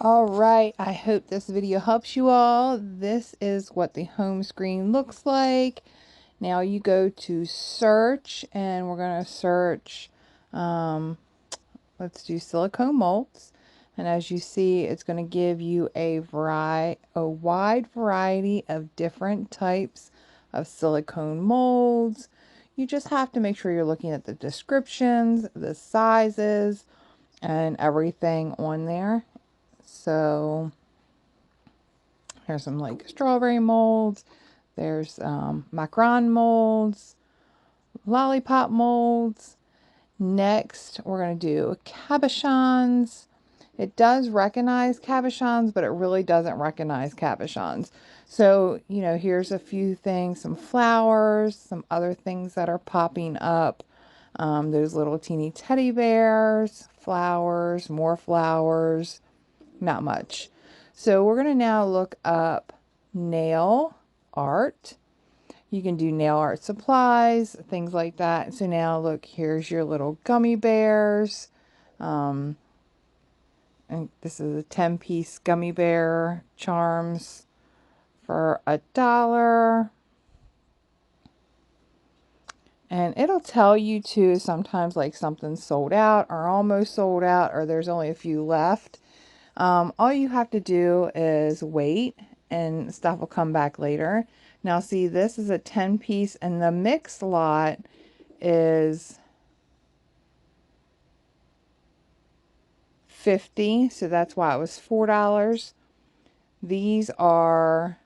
All right, I hope this video helps you all. This is what the home screen looks like. Now you go to search, and we're going to search, let's do silicone molds. And as you see, it's going to give you a wide variety of different types of silicone molds. You just have to make sure you're looking at the descriptions, the sizes, and everything on there. So here's some like strawberry molds. There's macaron molds, lollipop molds. Next, we're going to do cabochons. It does recognize cabochons, but it really doesn't recognize cabochons. So, here's a few things, some flowers, some other things that are popping up. Those little teeny teddy bears, flowers, more flowers, not much. So we're going to now look up nail art. You can do nail art supplies, things like that. So now look, here's your little gummy bears. And this is a 10-piece gummy bear charms for $1. And it'll tell you too sometimes like something's sold out or almost sold out or there's only a few left. All you have to do is wait and stuff will come back later. Now see, this is a 10-piece and the mix lot is 50, so that's why it was $4. These are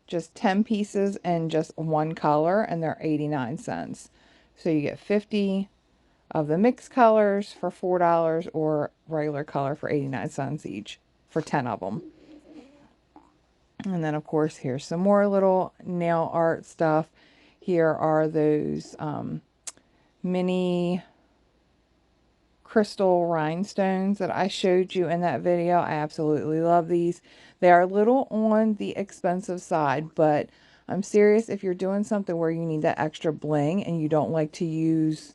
just 10 pieces and just one color, and they're 89 cents. So you get 50 of the mixed colors for $4 or regular color for 89 cents each for 10 of them. And then of course here's some more little nail art stuff. Here are those mini crystal rhinestones that I showed you in that video. I absolutely love these. They are a little on the expensive side, but I'm serious, if you're doing something where you need that extra bling and you don't like to use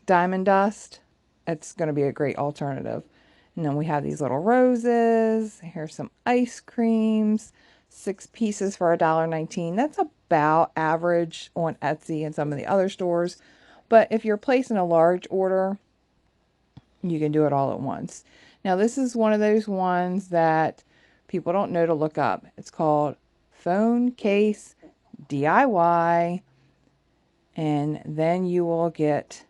diamond dust, it's going to be a great alternative. And then we have these little roses. Here's some ice creams. 6 pieces for $1.19. That's about average on Etsy and some of the other stores. But if you're placing a large order, you can do it all at once. Now this is one of those ones that people don't know to look up. It's called Phone Case DIY. And then you will get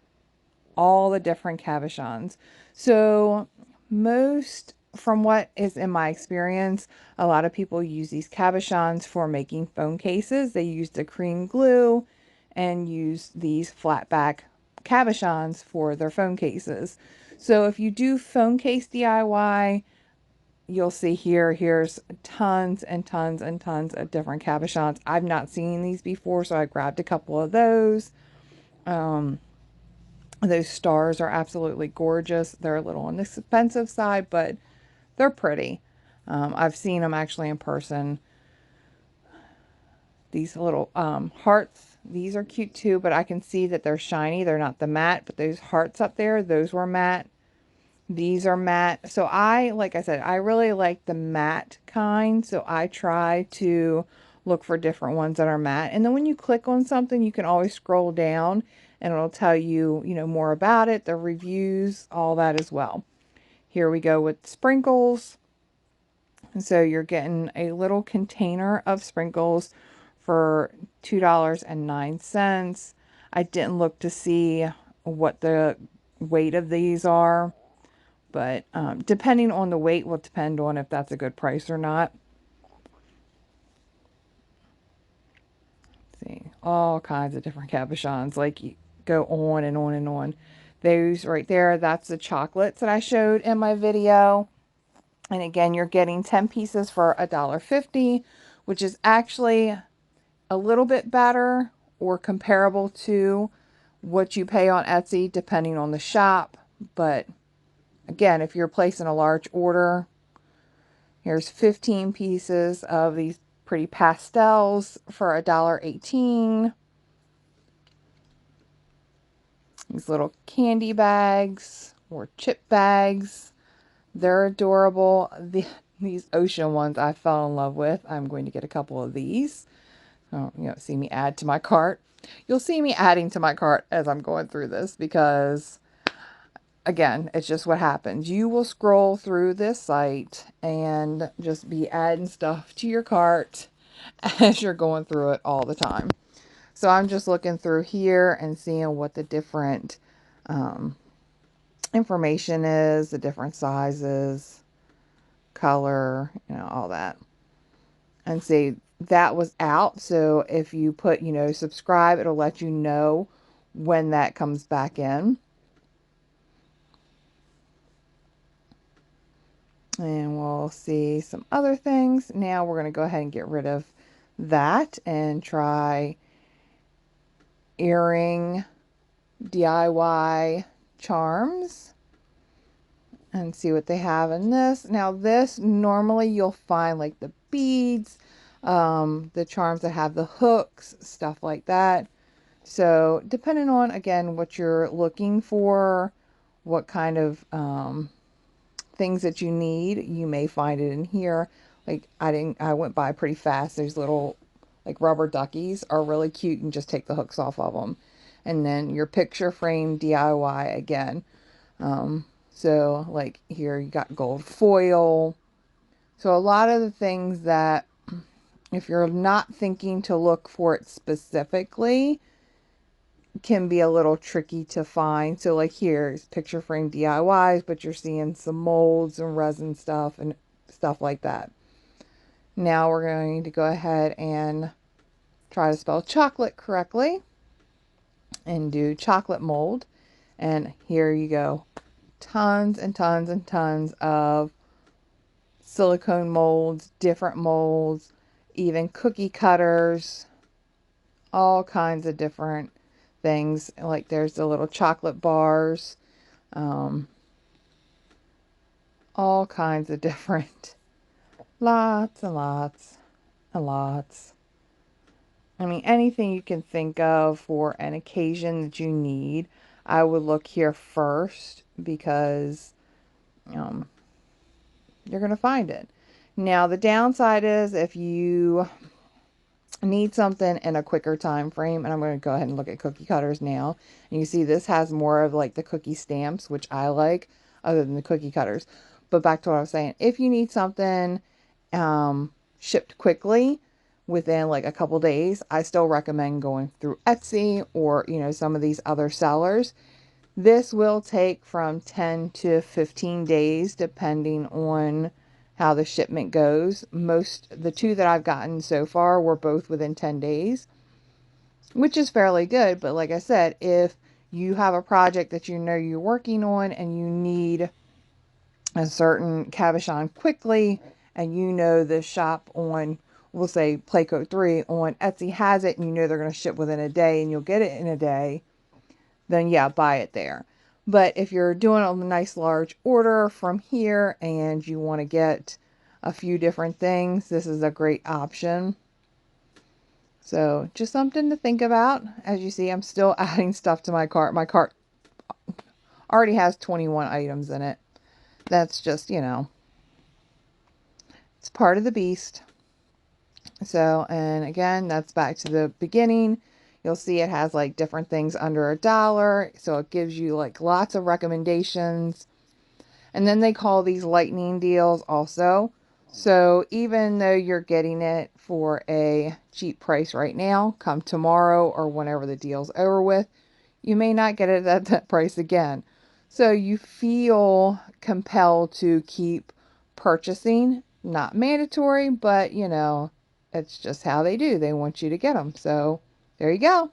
all the different cabochons. So most, from what is in my experience, a lot of people use these cabochons for making phone cases. They use the cream glue and use these flat back cabochons for their phone cases. So if you do phone case DIY, you'll see here's tons and tons and tons of different cabochons. I've not seen these before, so I grabbed a couple of those. Those stars are absolutely gorgeous. They're a little on the expensive side, but they're pretty. I've seen them actually in person. These little hearts, these are cute too, but I can see that they're shiny. They're not the matte, but those hearts up there, those were matte. These are matte. So like I said, I really like the matte kind. So I try to look for different ones that are matte. And then when you click on something, you can always scroll down and it'll tell you, more about it, the reviews, all that as well. Here we go with sprinkles. And so you're getting a little container of sprinkles for $2.09. I didn't look to see what the weight of these are. But depending on the weight will depend on if that's a good price or not. Let's see, all kinds of different cabochons. Like you go on and on and on. Those right there, that's the chocolates that I showed in my video. And again, you're getting 10 pieces for $1.50, which is actually a little bit better or comparable to what you pay on Etsy, depending on the shop. But again, if you're placing a large order, here's 15 pieces of these pretty pastels for $1.18. These little candy bags or chip bags. They're adorable. These ocean ones I fell in love with. I'm going to get a couple of these. Oh, you don't see me add to my cart. You'll see me adding to my cart as I'm going through this because, again, it's just what happens. You will scroll through this site and just be adding stuff to your cart as you're going through it all the time. So I'm just looking through here and seeing what the different information is, the different sizes, color, all that. And see, that was out. So if you put, subscribe, it'll let you know when that comes back in. And we'll see some other things. Now we're going to go ahead and get rid of that and try earring DIY charms and see what they have in this. Now this, normally you'll find like the beads, the charms that have the hooks, stuff like that. So depending on, again, what you're looking for, what kind of things that you need, you may find it in here. Like I went by pretty fast. There's little like rubber duckies are really cute, and just take the hooks off of them. And then your picture frame DIY again. So like here you got gold foil. So a lot of the things that, if you're not thinking to look for it specifically, can be a little tricky to find. So like here's picture frame DIYs, but you're seeing some molds and resin stuff and stuff like that. Now we're going to go ahead and try to spell chocolate correctly and do chocolate mold. And here you go. Tons and tons and tons of silicone molds, different molds, even cookie cutters, all kinds of different things. Like there's the little chocolate bars, all kinds of different, lots and lots and lots. I mean, anything you can think of for an occasion that you need, I would look here first because you're going to find it. Now, the downside is if you need something in a quicker time frame, and I'm going to go ahead and look at cookie cutters now, and you see this has more of like the cookie stamps, which I like, other than the cookie cutters. But back to what I was saying, if you need something shipped quickly within like a couple days, I still recommend going through Etsy or some of these other sellers. This will take from 10 to 15 days depending on how the shipment goes. The two that I've gotten so far were both within 10 days, which is fairly good. But like I said, if you have a project that you're working on and you need a certain cabochon quickly, and the shop on, we'll say Playco 3 on Etsy has it, and they're going to ship within a day and you'll get it in a day, then yeah, buy it there. But if you're doing a nice large order from here and you want to get a few different things, this is a great option. So just something to think about. As you see, I'm still adding stuff to my cart. My cart already has 21 items in it. That's just, it's part of the beast. So, and again, that's back to the beginning. You'll see it has like different things under $1. So it gives you like lots of recommendations. And then they call these lightning deals also. So even though you're getting it for a cheap price right now, come tomorrow or whenever the deal's over with, you may not get it at that price again. So you feel compelled to keep purchasing. Not mandatory, but it's just how they do. They want you to get them. So there you go.